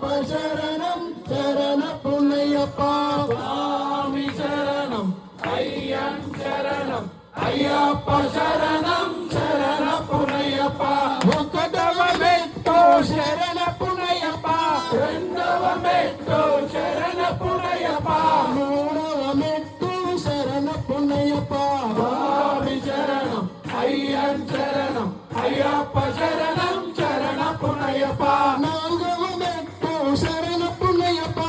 శరణం శరణపునయ్యప్ప స్వామి శరణం అయ్యన్ శరణం అయ్యప్ప శరణం శరణపునయ్యప్ప ఒకటవ మెట్టు శరణపునయ్యప్ప రెండవ మెట్టు శరణపునయ్యప్ప మూడవ మెట్టు శరణపునయ్యప్ప స్వామి శరణం అయ్యన్ శరణం అయ్యప్ప శరణం శరణపునయ్యప్ప నాలుగవ మెట్టు శరణపునయ్యప్ప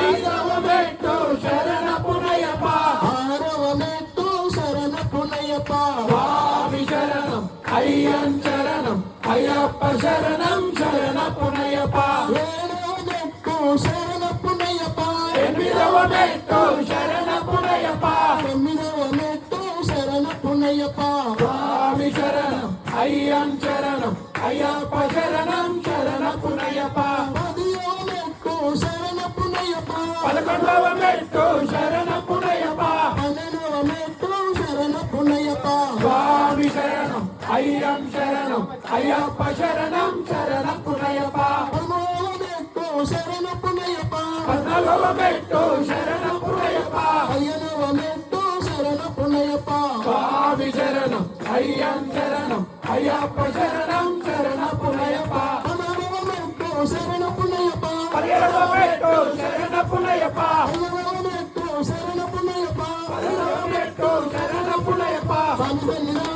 ఐదవ మెట్టు శరణపునయ్యప్ప ఆరవ మెట్టు శరణపునయ్యప్ప స్వామి శరణం అయ్యన్ శరణం అయ్యప్ప శరణం శరణపునయ్యప్ప ఏడవ మెట్టు శరణపునయ్యప్ప ఎనిమిదవ మెట్టు శరణపునయ్యప్ప తొమ్మిదవ మెట్టు శరణపునయ్యప్ప స్వామి శరణం అయ్యన్ శరణం అయ్యప్ప శరణం శరణపునయ్యప్ప పదివ మెట్టు శరణపునయ్యప్ప 11వ మెట్టు శరణపునయ్యప్ప పన్నెండవ మెట్టు శరణపునయ్యప్ప స్వామి శరణం అయ్యన్ శరణం అయ్యప్ప శరణం శరణపునయ్యప్ప పదమూడవ మెట్టు శరణపునయ్యప్ప 14వ మెట్టు శరణపునయ్యప్ప పదిహేనవ మెట్టు శరణపునయ్యప్ప స్వామి శరణం అయ్యన్ శరణం అయ్యప్ప శరణం శరణపునయ్యప్ప పదహారవ మెట్టు శరణపునయ్యప్ప 17వ మెట్టు శరణపునయ్యప్ప పదిహేనవ మెట్టు శరణపునయ్యప్ప 16వ మెట్టు శరణపునయ్యప్ప స్వామి